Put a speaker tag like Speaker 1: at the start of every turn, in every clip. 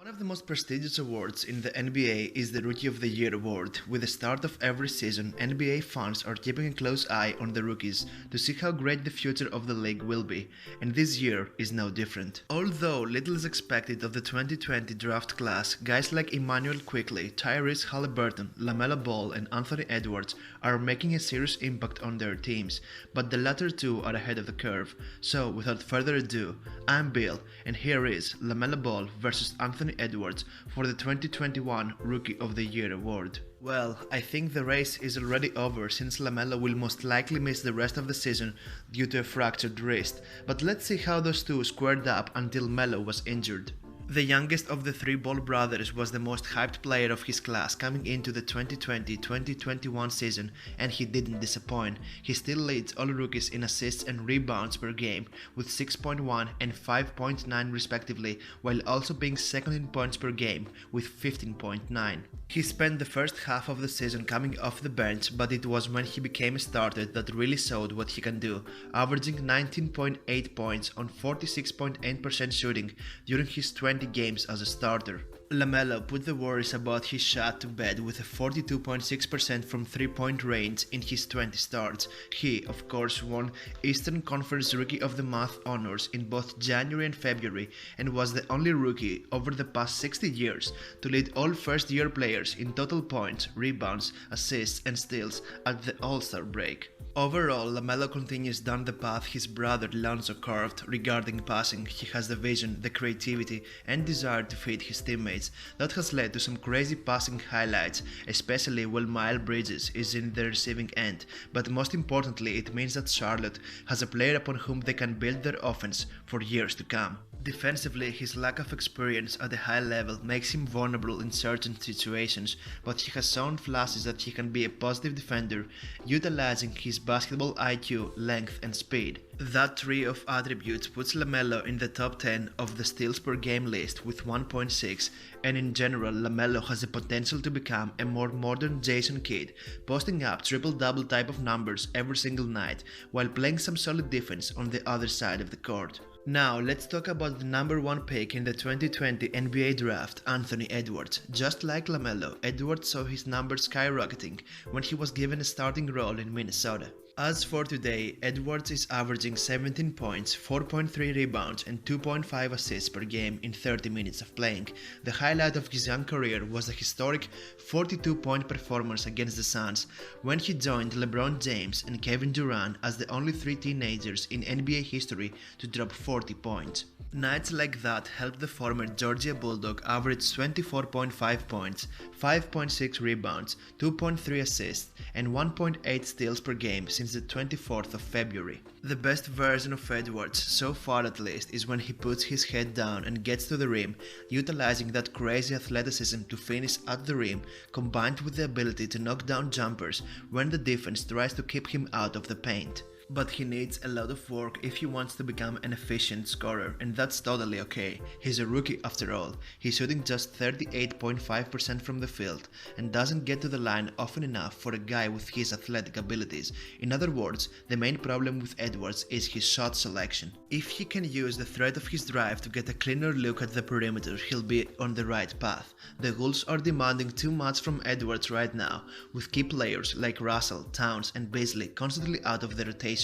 Speaker 1: One of the most prestigious awards in the NBA is the Rookie of the Year award. With the start of every season, NBA fans are keeping a close eye on the rookies to see how great the future of the league will be, and this year is no different. Although little is expected of the 2020 draft class, guys like Immanuel Quickley, Tyrese Haliburton, LaMelo Ball and Anthony Edwards are making a serious impact on their teams, but the latter two are ahead of the curve. So without further ado, I'm Bill, and here is LaMelo Ball versus Anthony Edwards for the 2021 Rookie of the Year award. Well, I think the race is already over since LaMelo will most likely miss the rest of the season due to a fractured wrist, but let's see how those two squared up until Melo was injured. The youngest of the three Ball brothers was the most hyped player of his class coming into the 2020-2021 season, and he didn't disappoint. He still leads all rookies in assists and rebounds per game with 6.1 and 5.9 respectively, while also being second in points per game with 15.9. He spent the first half of the season coming off the bench, but it was when he became a starter that really showed what he can do, averaging 19.8 points on 46.8% shooting during his 20 games as a starter. LaMelo put the worries about his shot to bed with a 42.6% from three-point range in his 20 starts. He, of course, won Eastern Conference Rookie of the Month honors in both January and February and was the only rookie over the past 60 years to lead all first-year players in total points, rebounds, assists and steals at the All-Star break. Overall, LaMelo continues down the path his brother Lonzo carved regarding passing. He has the vision, the creativity and desire to feed his teammates. That has led to some crazy passing highlights, especially while Miles Bridges is in the receiving end. But most importantly, it means that Charlotte has a player upon whom they can build their offense for years to come. Defensively, his lack of experience at a high level makes him vulnerable in certain situations, but he has shown flashes that he can be a positive defender, utilizing his basketball IQ, length and speed. That trio of attributes puts LaMelo in the top 10 of the steals per game list with 1.6, and in general LaMelo has the potential to become a more modern Jason Kidd, posting up triple-double type of numbers every single night while playing some solid defense on the other side of the court. Now let's talk about the number one pick in the 2020 NBA draft, Anthony Edwards. Just like LaMelo, Edwards saw his numbers skyrocketing when he was given a starting role in Minnesota. As for today, Edwards is averaging 17 points, 4.3 rebounds and 2.5 assists per game in 30 minutes of playing. The highlight of his young career was the historic 42-point performance against the Suns when he joined LeBron James and Kevin Durant as the only three teenagers in NBA history to drop 40 points. Nights like that helped the former Georgia Bulldog average 24.5 points, 5.6 rebounds, 2.3 assists and 1.8 steals per game since the 24th of February. The best version of Edwards, so far at least, is when he puts his head down and gets to the rim, utilizing that crazy athleticism to finish at the rim, combined with the ability to knock down jumpers when the defense tries to keep him out of the paint. But he needs a lot of work if he wants to become an efficient scorer, and that's totally okay. He's a rookie after all. He's shooting just 38.5% from the field and doesn't get to the line often enough for a guy with his athletic abilities. In other words, the main problem with Edwards is his shot selection. If he can use the threat of his drive to get a cleaner look at the perimeter, he'll be on the right path. The Wolves are demanding too much from Edwards right now, with key players like Russell, Towns and Beasley constantly out of the rotation.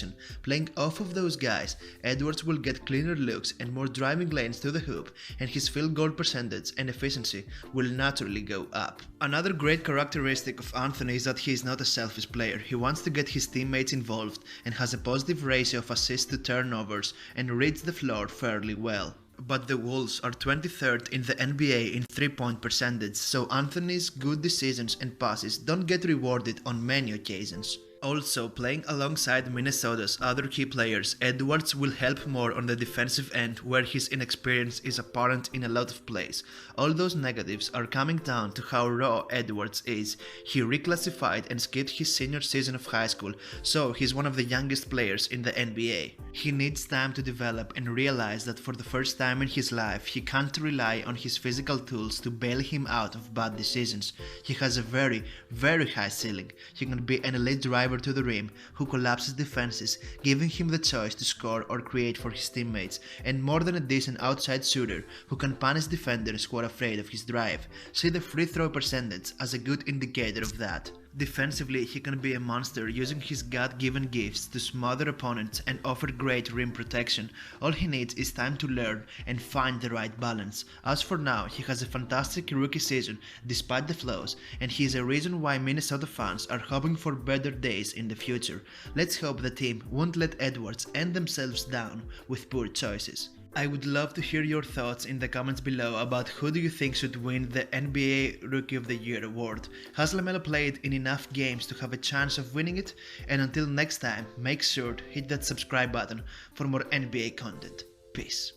Speaker 1: Playing off of those guys, Edwards will get cleaner looks and more driving lanes to the hoop, and his field goal percentage and efficiency will naturally go up. Another great characteristic of Anthony is that he is not a selfish player. He wants to get his teammates involved and has a positive ratio of assists to turnovers and reads the floor fairly well. But the Wolves are 23rd in the NBA in three-point percentage, so Anthony's good decisions and passes don't get rewarded on many occasions. Also, playing alongside Minnesota's other key players, Edwards will help more on the defensive end where his inexperience is apparent in a lot of plays. All those negatives are coming down to how raw Edwards is. He reclassified and skipped his senior season of high school, so he's one of the youngest players in the NBA. He needs time to develop and realize that for the first time in his life, he can't rely on his physical tools to bail him out of bad decisions. He has a very high ceiling. He can be an elite driver driver to the rim who collapses defenses, giving him the choice to score or create for his teammates, and more than a decent outside shooter who can punish defenders who are afraid of his drive. See the free throw percentage as a good indicator of that. Defensively, he can be a monster, using his God-given gifts to smother opponents and offer great rim protection. All he needs is time to learn and find the right balance. As for now, he has a fantastic rookie season despite the flaws, and he is a reason why Minnesota fans are hoping for better days in the future. Let's hope the team won't let Edwards end themselves down with poor choices. I would love to hear your thoughts in the comments below about who do you think should win the NBA Rookie of the Year award. Has LaMelo played in enough games to have a chance of winning it? And until next time, make sure to hit that subscribe button for more NBA content. Peace.